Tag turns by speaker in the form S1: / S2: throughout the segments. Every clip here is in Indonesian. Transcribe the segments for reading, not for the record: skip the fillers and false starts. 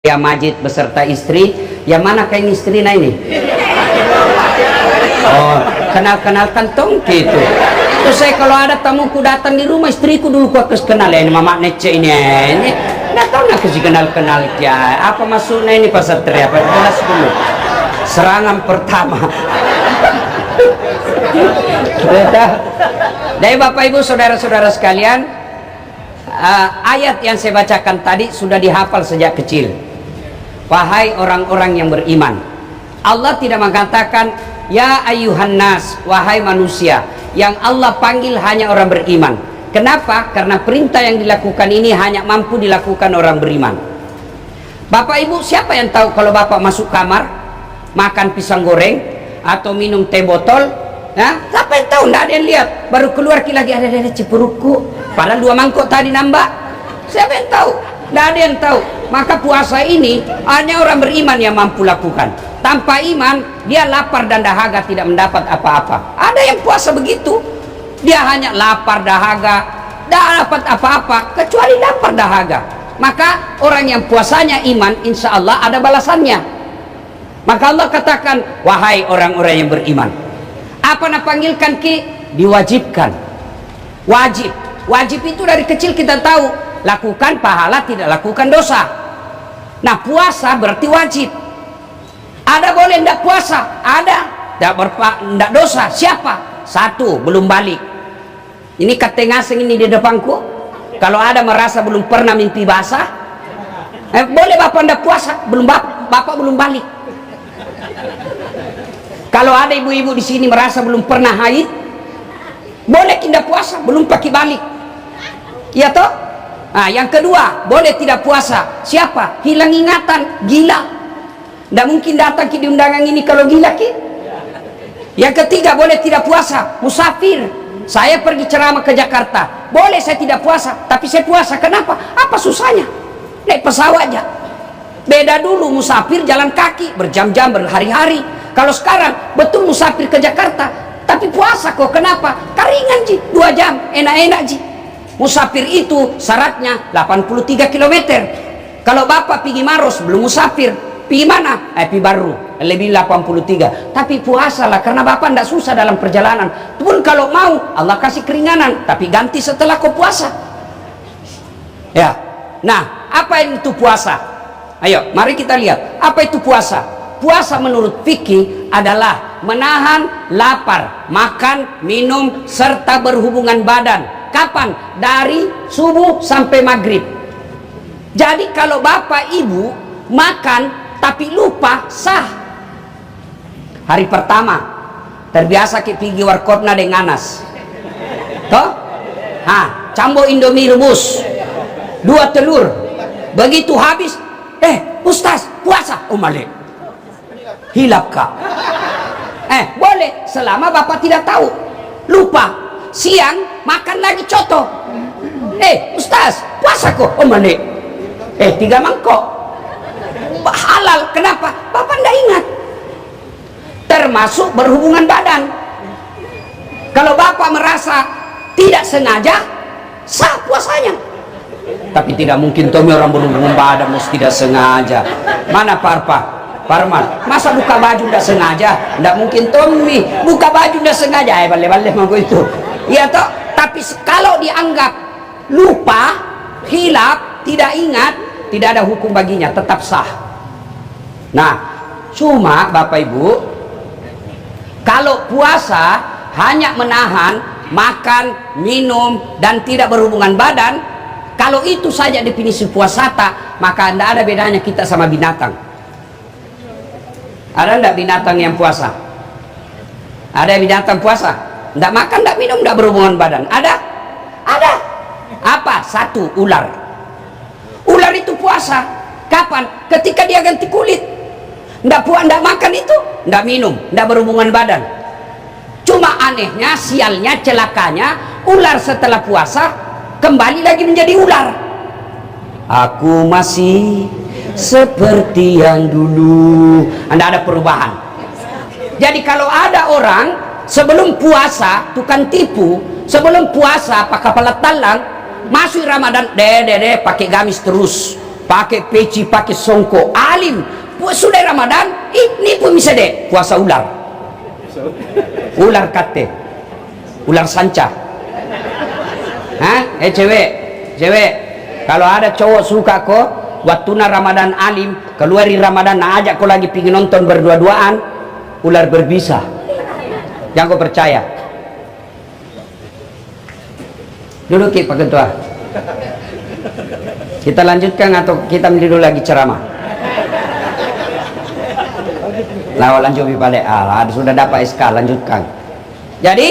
S1: Ya Majid beserta istri, yang mana kain istri nah ini? Oh, kenal-kenalkan tong gitu. Terus saya kalau ada tamuku datang di rumah, istriku dulu ku kenal ya ini mama nece ini nggak tahu nak sih kenal-kenal ya. Apa maksudnya ini Pak Satria? Apa jelas dulu. Serangan pertama. Dari Bapak Ibu saudara-saudara sekalian, ayat yang saya bacakan tadi sudah dihafal sejak kecil. Wahai orang-orang yang beriman, Allah tidak mengatakan ya ayuhan nas, wahai manusia. Yang Allah panggil hanya orang beriman. Kenapa? Karena perintah yang dilakukan ini hanya mampu dilakukan orang beriman. Bapak Ibu, siapa yang tahu kalau Bapak masuk kamar makan pisang goreng atau minum teh botol? Nah, siapa yang tahu? Tidak ada yang lihat. Baru keluar lagi ada cipuruku. Padahal 2 mangkok tadi nambah. Siapa yang tahu? Tidak ada yang tahu. Maka puasa ini hanya orang beriman yang mampu lakukan. Tanpa iman, dia lapar dan dahaga tidak mendapat apa-apa. Ada yang puasa begitu. Dia hanya lapar dahaga, tidak dapat apa-apa kecuali lapar dahaga. Maka orang yang puasanya iman, insya Allah ada balasannya. Maka Allah katakan, wahai orang-orang yang beriman. Apa nak panggilkan ki? Diwajibkan. Wajib. Wajib itu dari kecil kita tahu. Lakukan pahala, tidak lakukan dosa. Nah, puasa berarti wajib. Ada boleh tidak puasa? Ada. Tidak dosa. Siapa? Satu, belum balik. Ini katengaseng ini di depanku. Kalau ada merasa belum pernah mimpi basah, boleh Bapak tidak puasa? Bapak belum balik. Kalau ada ibu-ibu di sini merasa belum pernah haid, boleh tidak puasa? Belum pakai balik. Ya toh? Nah, yang kedua, boleh tidak puasa. Siapa? Hilang ingatan, gila. Tidak mungkin datang di undangan ini kalau gila ki. Yang ketiga, boleh tidak puasa. Musafir. Saya pergi ceramah ke Jakarta. Boleh saya tidak puasa, tapi saya puasa. Kenapa? Apa susahnya? Naik pesawat aja. Beda dulu musafir jalan kaki berjam-jam, berhari-hari. Kalau sekarang betul musafir ke Jakarta, tapi puasa kok. Kenapa? Karingan ji, 2 jam, enak-enak ji. Musafir itu syaratnya 83 km. Kalau Bapak pergi Maros belum musafir, pergi mana? Pergi baru, lebih 83. Tapi puasalah karena Bapak tidak susah dalam perjalanan. Pun kalau mau Allah kasih keringanan, tapi ganti setelah kau puasa. Ya. Nah, apa itu puasa? Ayo, mari kita lihat. Apa itu puasa? Puasa menurut fikih adalah menahan lapar, makan, minum, serta berhubungan badan. Kapan? Dari subuh sampai maghrib. Jadi kalau Bapak Ibu makan tapi lupa, sah. Hari pertama terbiasa ke pergi warkopna dengan nanas. Toh? Cambo Indomie rebus 2 telur. Begitu habis, Ustaz, puasa. Malik. Hilap kak. Boleh selama Bapak tidak tahu. Lupa. Siang makan lagi coto. Ustaz, puasa kok. Malik. 3 mangkok. Halal. Kenapa? Bapak tidak ingat. Termasuk berhubungan badan. Kalau Bapak merasa tidak sengaja, sah puasanya. Tapi tidak mungkin Tommy orang berhubungan badan mesti tidak sengaja. Mana Parman, masa buka baju tidak sengaja? Tidak mungkin Tommy buka baju tidak sengaja. Balik-balik mau itu. Ya toh, tapi kalau dianggap lupa, hilap, tidak ingat, tidak ada hukum baginya, tetap sah. Nah, cuma Bapak Ibu, kalau puasa hanya menahan makan, minum, dan tidak berhubungan badan, kalau itu saja definisi puasa, maka tidak ada bedanya kita sama binatang. Ada tidak binatang yang puasa? Ada binatang puasa? Tidak makan, tidak minum, tidak berhubungan badan. Ada? Ada. Apa? 1, ular. Ular itu puasa. Kapan? Ketika dia ganti kulit. Tidak makan itu, tidak minum, tidak berhubungan badan. Cuma anehnya, sialnya, celakanya, ular setelah puasa kembali lagi menjadi ular. Aku masih seperti yang dulu. Tidak ada perubahan. Jadi kalau ada orang sebelum puasa tukang tipu, sebelum puasa pakai kepala talang, masuk Ramadan pakai gamis terus. pakai peci, pakai songkok, alim. Sudah Ramadan, ini pun bisa deh puasa ular. Ular kate, ular sanca. Hah? Cewek, kalau ada cowok suka kok, waktu Ramadan alim, keluar di Ramadan, ajak kau lagi pingin nonton berdua-duaan, ular berbisa. Jangan kau percaya. Duduk Pak Ketua. Kita lanjutkan atau kita dulu lagi ceramah? Lanjut pada sudah dapat SK, lanjutkan. Jadi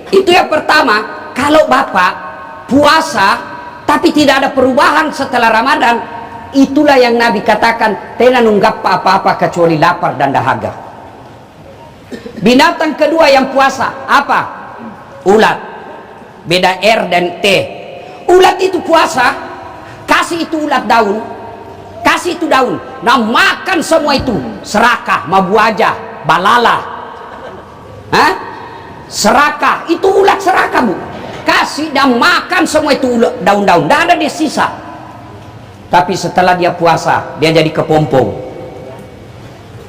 S1: itu yang pertama. Kalau Bapak puasa tapi tidak ada perubahan setelah Ramadan, itulah yang Nabi katakan tidak nunggap apa-apa kecuali lapar dan dahaga. Binatang kedua yang puasa apa? Ulat. Beda R dan T. Ulat itu puasa, kasih itu ulat daun, kasih itu daun, nah makan semua itu, serakah, mabuaja, balala, hah? Serakah, itu ulat serakah Bu, kasih dan makan semua itu daun-daun, tidak ada dia sisa. Tapi setelah dia puasa, dia jadi kepompong,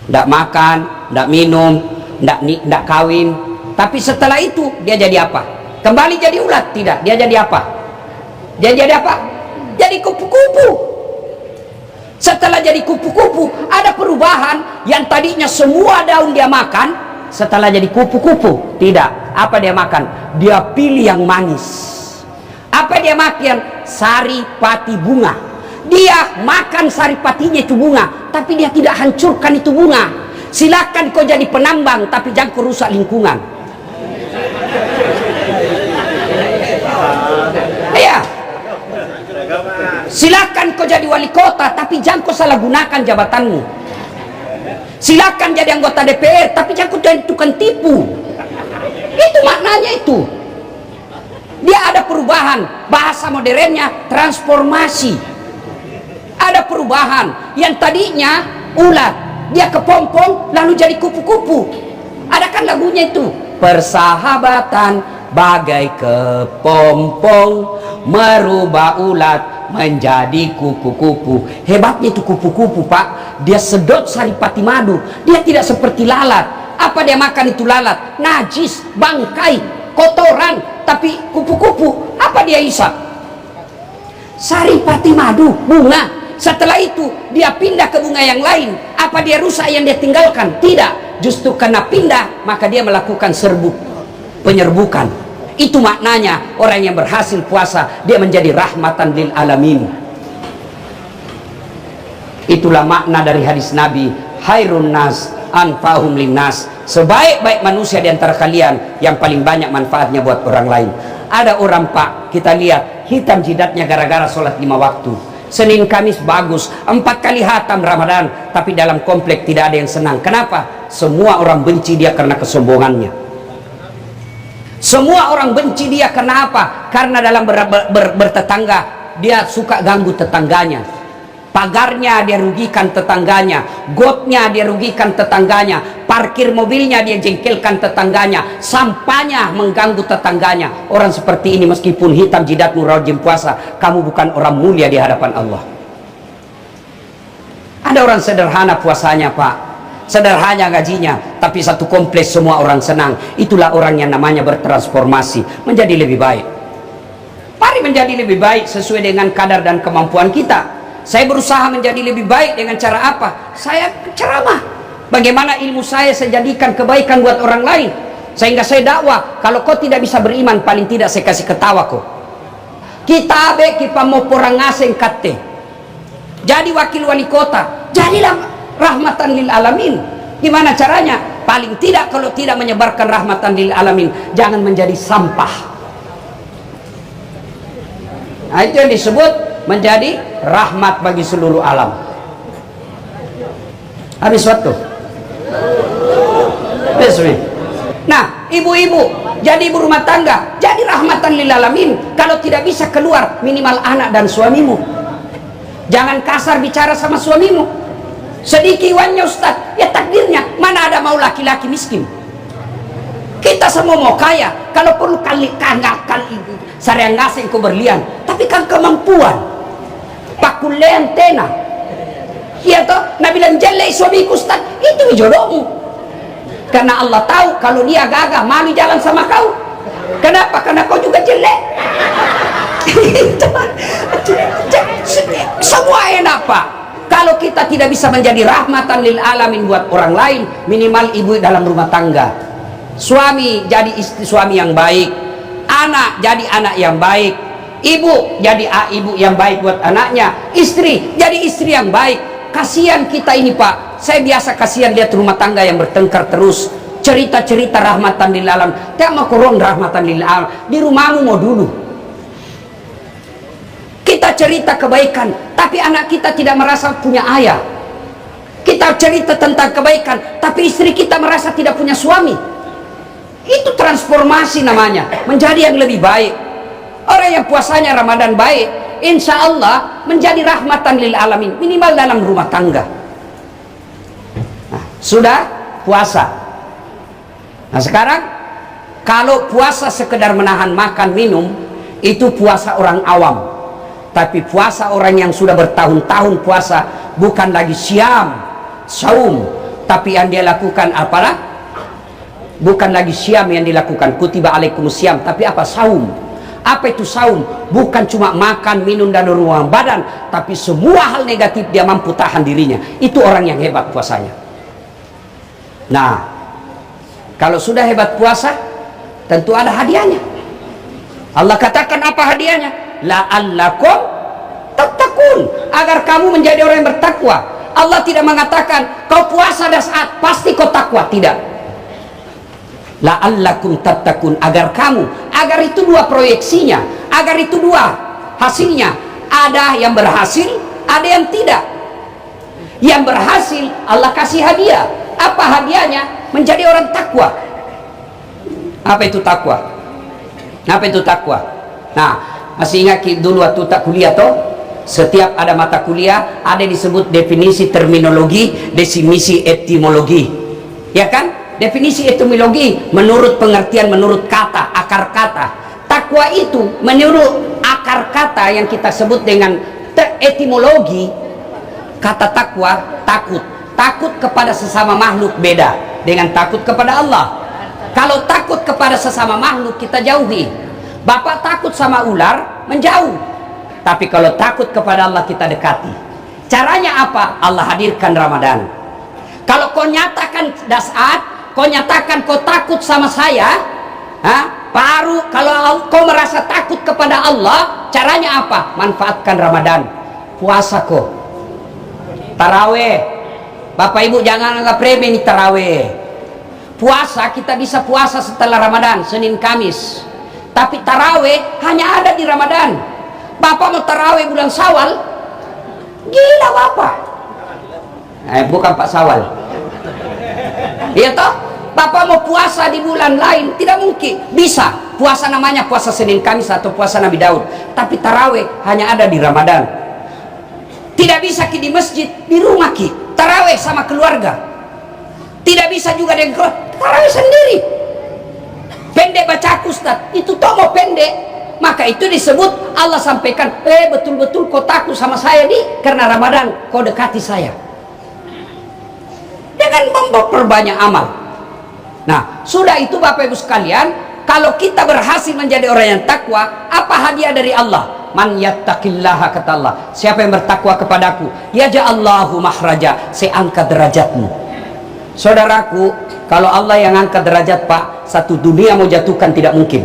S1: tidak makan, tidak minum, tidak kawin. Tapi setelah itu dia jadi apa? Kembali jadi ulat? Tidak, dia jadi apa? Dia jadi apa? Jadi kupu-kupu. Setelah jadi kupu-kupu, ada perubahan. Yang tadinya semua daun dia makan, setelah jadi kupu-kupu tidak. Apa dia makan? Dia pilih yang manis. Apa dia makan? Sari pati bunga. Dia makan sari patinya itu bunga, tapi dia tidak hancurkan itu bunga. Silakan kau jadi penambang, tapi jangan kau rusak lingkungan. Iya. Silakan kau jadi wali kota, tapi jangan kau salah gunakan jabatanmu. Silakan jadi anggota DPR, tapi jangan kau jadi tukang tipu. Itu maknanya itu. Dia ada perubahan, bahasa modernnya transformasi. Ada perubahan. Yang tadinya ulat, dia kepompong lalu jadi kupu-kupu. Ada kan lagunya itu, persahabatan bagai kepompong merubah ulat menjadi kupu-kupu. Hebatnya itu kupu-kupu Pak, dia sedot saripati madu, dia tidak seperti lalat. Apa dia makan itu lalat? Najis, bangkai, kotoran. Tapi kupu-kupu apa dia isap? Saripati madu, bunga. Setelah itu dia pindah ke bunga yang lain. Apa dia rusak yang dia tinggalkan? Tidak. Justru karena pindah maka dia melakukan penyerbukan. Itu maknanya orang yang berhasil puasa, dia menjadi rahmatan lil alamin. Itulah makna dari hadis Nabi, khairun nas anfa'uhum linnas. Sebaik-baik manusia di antara kalian yang paling banyak manfaatnya buat orang lain. Ada orang Pak, kita lihat hitam jidatnya gara-gara sholat 5 waktu. Senin Kamis bagus, 4 kali hatam Ramadan, tapi dalam komplek tidak ada yang senang. Kenapa? Semua orang benci dia karena kesombongannya. Semua orang benci dia karena apa? Karena dalam bertetangga dia suka ganggu tetangganya. Pagarnya dia rugikan tetangganya, gotnya dia rugikan tetangganya, parkir mobilnya dia jengkelkan tetangganya, sampahnya mengganggu tetangganya. Orang seperti ini meskipun hitam jidatmu rajin puasa, kamu bukan orang mulia di hadapan Allah. Ada orang sederhana puasanya Pak, sederhana gajinya, tapi satu kompleks semua orang senang. Itulah orang yang namanya bertransformasi menjadi lebih baik. Mari menjadi lebih baik sesuai dengan kadar dan kemampuan kita. Saya berusaha menjadi lebih baik dengan cara apa? Saya ceramah. Bagaimana ilmu saya jadikan kebaikan buat orang lain. Sehingga saya dakwah. Kalau kau tidak bisa beriman, paling tidak saya kasih ketawa kau. Kita abe kita mau porang ngaseng kate. Jadi wakil wali kota. Jadilah rahmatan lil alamin. Gimana caranya? Paling tidak kalau tidak menyebarkan rahmatan lil alamin, jangan menjadi sampah. Nah, itu yang disebut menjadi rahmat bagi seluruh alam. Habis waktu. Nah, ibu-ibu jadi ibu rumah tangga, jadi rahmatan lil alamin. Kalau tidak bisa keluar, minimal anak dan suamimu. Jangan kasar bicara sama suamimu. Sedikit wannya Ustaz, ya takdirnya. Mana ada mau laki-laki miskin? Kita semua mau kaya. Kalau perlu kali sarang ngasih kau berlian, tapi kan kemampuan. Pakulle antena. Iya toh, Nabi bilang jelek suamiku Ustaz, itu jodohmu. Karena Allah tahu kalau dia gagah malu jalan sama kau. Kenapa? Karena kau juga jelek. Semua enak Pak. Kalau kita tidak bisa menjadi rahmatan lil alamin buat orang lain, minimal ibu dalam rumah tangga. Suami jadi istri suami yang baik, anak jadi anak yang baik, ibu jadi ibu yang baik buat anaknya, istri jadi istri yang baik. Kasihan kita ini Pak, saya biasa kasihan lihat rumah tangga yang bertengkar terus, cerita-cerita rahmatan lil alam. Tak mau kurang rahmatan lil alam di rumahmu mau dulu. Kita cerita kebaikan, tapi anak kita tidak merasa punya ayah. Kita cerita tentang kebaikan, tapi istri kita merasa tidak punya suami. Itu transformasi namanya, menjadi yang lebih baik. Orang yang puasanya Ramadan baik, insya Allah menjadi rahmatan lil alamin, minimal dalam rumah tangga. Nah, sudah puasa. Nah sekarang kalau puasa sekedar menahan makan minum, itu puasa orang awam. Tapi puasa orang yang sudah bertahun-tahun puasa, bukan lagi siam, saum, tapi yang dia lakukan apalah? Bukan lagi siam yang dilakukan, kutiba alaikumus siam, tapi apa? Saum. Apa itu saum? Bukan cuma makan, minum dan ruang badan, tapi semua hal negatif dia mampu tahan dirinya. Itu orang yang hebat puasanya. Nah, kalau sudah hebat puasa, tentu ada hadiahnya. Allah katakan apa hadiahnya? La'allakum tattaqun, agar kamu menjadi orang yang bertakwa. Allah tidak mengatakan kau puasa dan saat pasti kau takwa, tidak. La'allakum tattaqun, agar kamu, agar itu dua proyeksinya, agar itu dua hasilnya. Ada yang berhasil, ada yang tidak. Yang berhasil Allah kasih hadiah. Apa hadiahnya? Menjadi orang takwa. Apa itu takwa? Apa itu takwa? Nah, masih ingat dulu waktu tak kuliah toh? Setiap ada mata kuliah ada disebut definisi terminologi, definisi etimologi. Ya kan? Definisi etimologi menurut pengertian, menurut kata, akar kata. Takwa itu menurut akar kata yang kita sebut dengan etimologi. Kata takwa, takut. Takut kepada sesama makhluk beda dengan takut kepada Allah. Kalau takut kepada sesama makhluk kita jauhi. Bapak takut sama ular, menjauh. Tapi kalau takut kepada Allah kita dekati. Caranya apa? Allah hadirkan Ramadan. Kalau kau nyatakan dasar, kau nyatakan kau takut sama saya, baru kalau kau merasa takut kepada Allah, caranya apa? Manfaatkan Ramadan. Puasa kau, taraweh. Bapak ibu jangan anggap remeh nih taraweh. Puasa kita bisa puasa setelah Ramadan, Senin Kamis. Tapi taraweh hanya ada di Ramadan. Bapak mau taraweh bulan Syawal, gila bapak. Bukan Pak Syawal. Iya toh? Bapak mau puasa di bulan lain, tidak mungkin. Bisa puasa namanya puasa Senin Kamis atau puasa Nabi Daud, tapi taraweh hanya ada di Ramadan. Tidak bisa ki di masjid, di rumah ki taraweh sama keluarga. Tidak bisa juga dengan taraweh sendiri. Pendek baca Ustaz, itu toh mau pendek. Maka itu disebut Allah sampaikan, betul-betul kau takut sama saya nih karena Ramadan kau dekati saya. Dengan memperbanyak amal. Nah, sudah itu Bapak Ibu sekalian, kalau kita berhasil menjadi orang yang takwa, apa hadiah dari Allah? Man yattaqillaha, kata Allah, siapa yang bertakwa kepadaku, yaj'allahu mahraja, saya angkat derajatmu. Saudaraku, kalau Allah yang angkat derajat Pak, satu dunia mau jatuhkan tidak mungkin.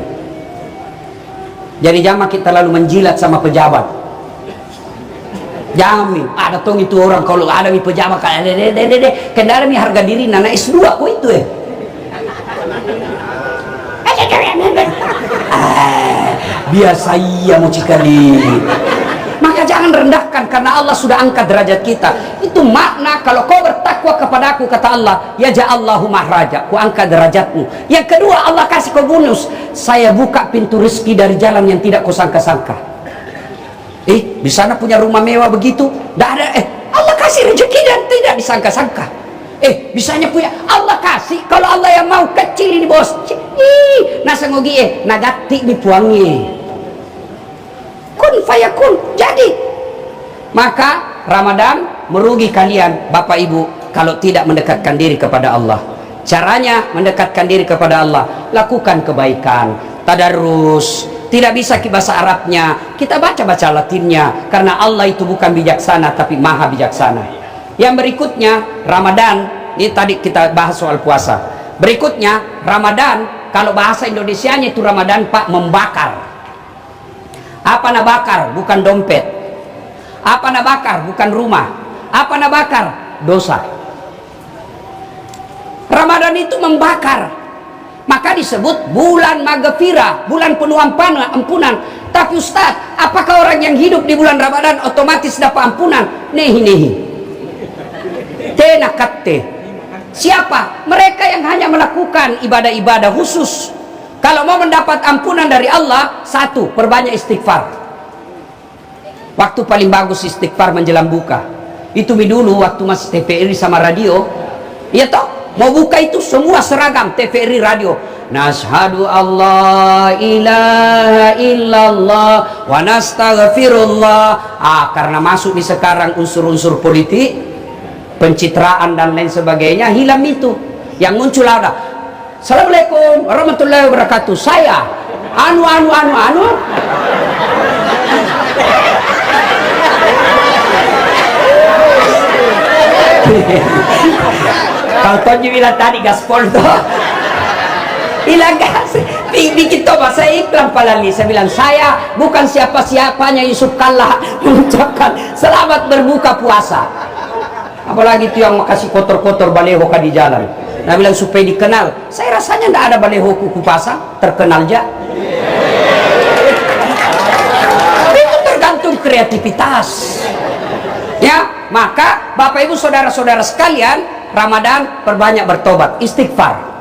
S1: Jadi jangan kita lalu menjilat sama pejabat. Jangan ada tong itu orang kalau ada mi pejabat kayak kendara mi harga diri nana S2 kok itu biasa iya mau cikali. Maka jangan rendahkan karena Allah sudah angkat derajat kita. Itu makna kalau kau bertakwa kepadaku, kata Allah, ya ja'allahu mahraja, ku angkat derajatmu. Yang kedua Allah kasih kau bonus, saya buka pintu rezeki dari jalan yang tidak kau sangka-sangka. Di sana punya rumah mewah begitu, tidak ada, Allah kasih rezeki dan tidak disangka-sangka. Bisanya punya, Allah kasih, kalau Allah yang mau kecil ini bos, nasa ngogi nagati dipuangi. Kun fayakun, jadi Maka Ramadan merugi kalian Bapak Ibu kalau tidak mendekatkan diri kepada Allah. Caranya mendekatkan diri kepada Allah, lakukan kebaikan, tadarus. Tidak bisa bahasa Arabnya, kita baca-baca Latinnya, karena Allah itu bukan bijaksana tapi maha bijaksana. Yang berikutnya Ramadan, ini tadi kita bahas soal puasa. Berikutnya Ramadan, kalau bahasa Indonesianya itu Ramadan Pak, membakar. Apa nak bakar? Bukan dompet. Apa nak bakar? Bukan rumah. Apa nak bakar? Dosa. Ramadan itu membakar. Maka disebut bulan maghfirah, bulan penuh ampunan. Tapi Ustaz, apakah orang yang hidup di bulan Ramadan otomatis dapat ampunan? Nehi. Tenakatte. Siapa? Mereka yang hanya melakukan ibadah-ibadah khusus. Kalau mau mendapat ampunan dari Allah, satu, perbanyak istighfar. Waktu paling bagus istighfar menjelang buka. Itu dulu waktu masih TVRI sama radio. Iya toh? Mau buka itu semua seragam TVRI radio. Nashhadu Allah ilaha illallah wa nastaghfirullah. Karena masuk di sekarang unsur-unsur politik, pencitraan dan lain sebagainya, hilang itu. Yang muncul ada Assalamualaikum warahmatullahi wabarakatuh. Saya anu. Kalau Tonji bilang tadi gaspol tuh hilang gas, bikin toba. Saya iklan palali, saya bilang saya bukan siapa-siapanya Yusuf Kalla mengucapkan selamat berbuka puasa. Apalagi itu yang makasih kotor-kotor baleho di jalan. Nah bilang supaya dikenal. Saya rasanya tidak ada baleho kuku pasang, terkenal aja. Itu tergantung kreativitas. Ya, maka Bapak Ibu saudara-saudara sekalian, Ramadan perbanyak bertobat, istighfar.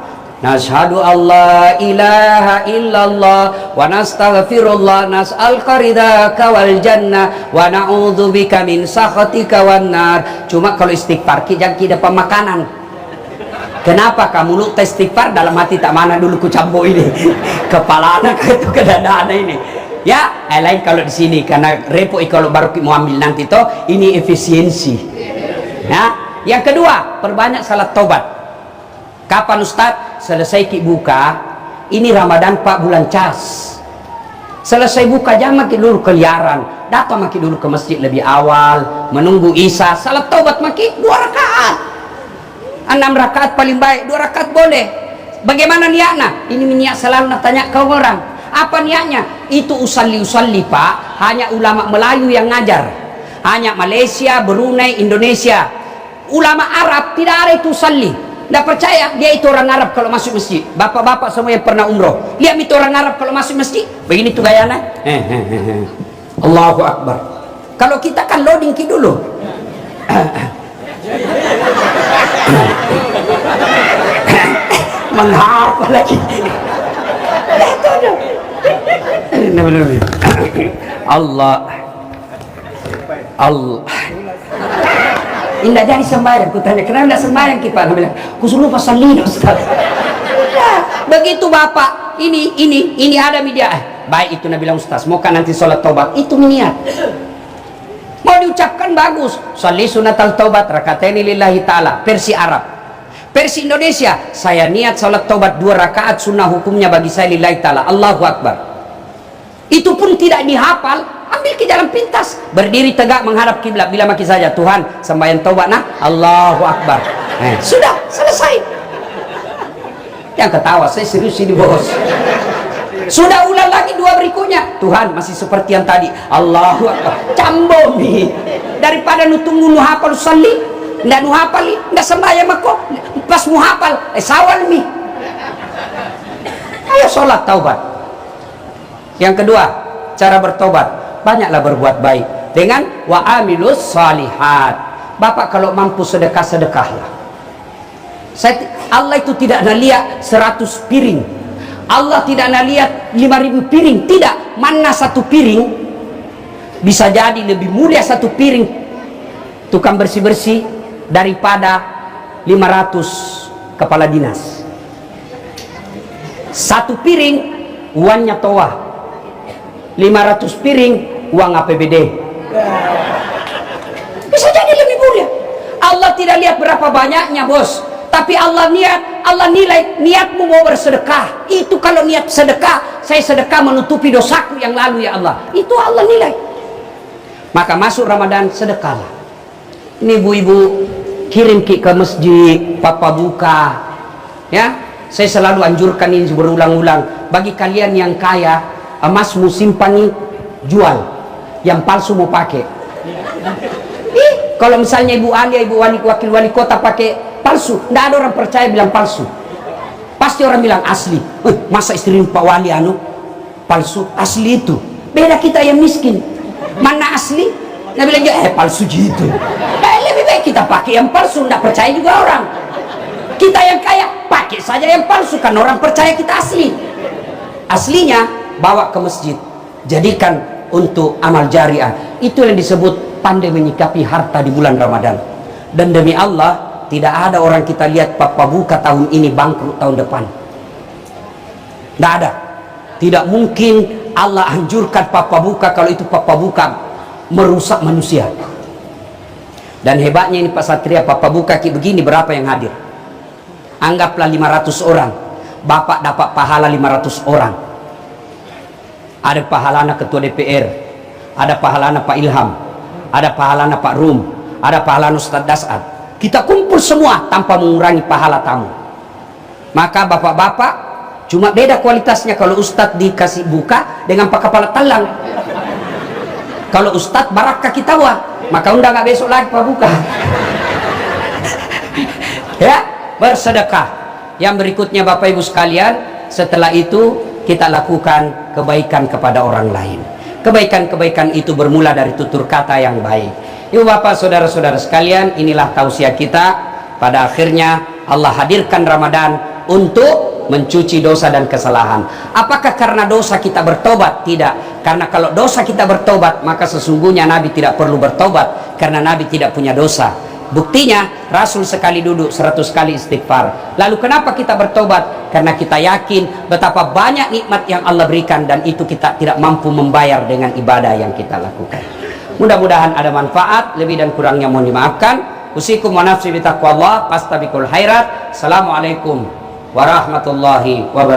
S1: Nashhadu Allah ilaha illallah wa nastaghfirullah nas'aluka ridhaka wal jannah wa na'udzubika min sakhatika wan nar. Cuma kalau istighfar jangan kita pemakanan. Kenapa kamu lu istighfar dalam hati tak mana dulu ku cambo ini. Kepala anak itu ke dada anak ini. Ya, lain kalau di sini karena repot kalau baru mau ambil nanti toh ini efisiensi. Ya. Yang kedua, perbanyak salat taubat. Kapan Ustaz? Selesai ki buka, ini Ramadan 4 bulan cas. Selesai buka jangan makin dulu keliaran, datang makin dulu ke masjid lebih awal, menunggu Isya, salat taubat makin 2 rakaat. 6 rakaat paling baik, 2 rakaat boleh. Bagaimana niatnya? Ini niat selalu nak tanya ke orang. Apa niatnya? Itu usalli Pak, hanya ulama Melayu yang ngajar. Hanya Malaysia, Brunei, Indonesia. Ulama Arab tidak ada itu usalli. Tidak percaya, dia itu orang Arab kalau masuk masjid. Bapak-bapak semua yang pernah umroh, lihat itu orang Arab kalau masuk masjid. Begini tuh gayanya. Allahu Akbar. Kalau kita kan loading ki dulu. Menghafal lagi. Allah. Indah jadi sembahyang, ku tanya kenapa tidak sembahyang kita? Dia bilang, ku suruh pasal lino Ustaz. Ya, begitu Bapak, ini ada media. Baik itu Nabi bilang Ustaz, mau kan nanti sholat taubat, itu niat. Mau diucapkan bagus, sholli sunatal taubat rakataini lillahi ta'ala, versi Arab. Versi Indonesia, saya niat sholat taubat 2 rakaat sunnah hukumnya bagi saya lillahi ta'ala, Allahu Akbar. Itu pun tidak dihafal, ambil ke jalan pintas, berdiri tegak menghadap kiblat, bila maki saja Tuhan sembahyang taubat nah Allahu Akbar. Sudah selesai. Yang ketawa saya serius ini bos. Sudah ulang lagi 2 berikutnya, Tuhan masih seperti yang tadi Allahu Akbar. Cambo nih, daripada nutunggu nuhapal salli ndak nuhapal ndak sembahyang mako pas muhapal sawal mi. Ayo sholat taubat. Yang kedua, cara bertobat, banyaklah berbuat baik dengan wa amilus salihat. Bapak kalau mampu sedekah-sedekahlah. Allah itu tidak lihat 100 piring. Allah tidak lihat 5.000 piring, tidak. Mana 1 piring bisa jadi lebih mulia 1 piring tukang bersih-bersih daripada 500 kepala dinas. 1 piring uangnya toa, 500 piring uang APBD. Allah tidak lihat berapa banyaknya, bos, tapi Allah nilai niatmu mau bersedekah. Itu kalau niat sedekah, saya sedekah menutupi dosaku yang lalu ya Allah, itu Allah nilai. Maka masuk Ramadan, sedekahlah. Ini ibu-ibu kirim ke masjid, papa buka, ya. Saya selalu anjurkan ini berulang-ulang. Bagi kalian yang kaya, emasmu simpan, jual. Yang palsu mau pakai. Kalau misalnya Ibu Alia, Ibu wakil wali kota pakai palsu, tidak ada orang percaya bilang palsu. Pasti orang bilang asli. Masa istri Pak Wali palsu? Asli itu. Beda kita yang miskin. Mana asli? Nah bilang palsu gitu. Lebih baik kita pakai yang palsu, tidak percaya juga orang. Kita yang kaya pakai saja yang palsu, kan orang percaya kita asli. Aslinya bawa ke masjid, jadikan untuk amal jariah. Itu yang disebut pandai menyikapi harta di bulan Ramadan. Dan demi Allah, tidak ada orang kita lihat papa buka tahun ini bangkrut tahun depan. Tidak ada. Tidak mungkin Allah anjurkan papa buka kalau itu papa buka merusak manusia. Dan hebatnya ini Pak Satria, papa buka kayak begini, berapa yang hadir? Anggaplah 500 orang, Bapak dapat pahala 500 orang. Ada pahalana Ketua DPR, ada pahalana Pak Ilham, ada pahalana Pak Rum, ada pahalana Ustadz Dasad. Kita kumpul semua tanpa mengurangi pahala tamu. Maka bapak-bapak cuma beda kualitasnya. Kalau Ustadz dikasih buka dengan Pak Kepala Talang, kalau Ustadz barakah kita maka undang nggak besok lagi Pak buka. Ya, bersedekah. Yang berikutnya Bapak Ibu sekalian, setelah itu kita lakukan kebaikan kepada orang lain. Kebaikan-kebaikan itu bermula dari tutur kata yang baik. Ibu bapak saudara-saudara sekalian, inilah tausiah kita. Pada akhirnya Allah hadirkan Ramadan untuk mencuci dosa dan kesalahan. Apakah karena dosa kita bertobat? Tidak. Karena kalau dosa kita bertobat, maka sesungguhnya Nabi tidak perlu bertobat, karena Nabi tidak punya dosa. Buktinya Rasul sekali duduk 100 kali istighfar. Lalu kenapa kita bertobat? Karena kita yakin betapa banyak nikmat yang Allah berikan, dan itu kita tidak mampu membayar dengan ibadah yang kita lakukan. Mudah-mudahan ada manfaat. Lebih dan kurangnya mohon dimaafkan. Usikum wa nafsi bitaqwallah, fastabiqul khairat. Assalamualaikum warahmatullahi wabarakatuh.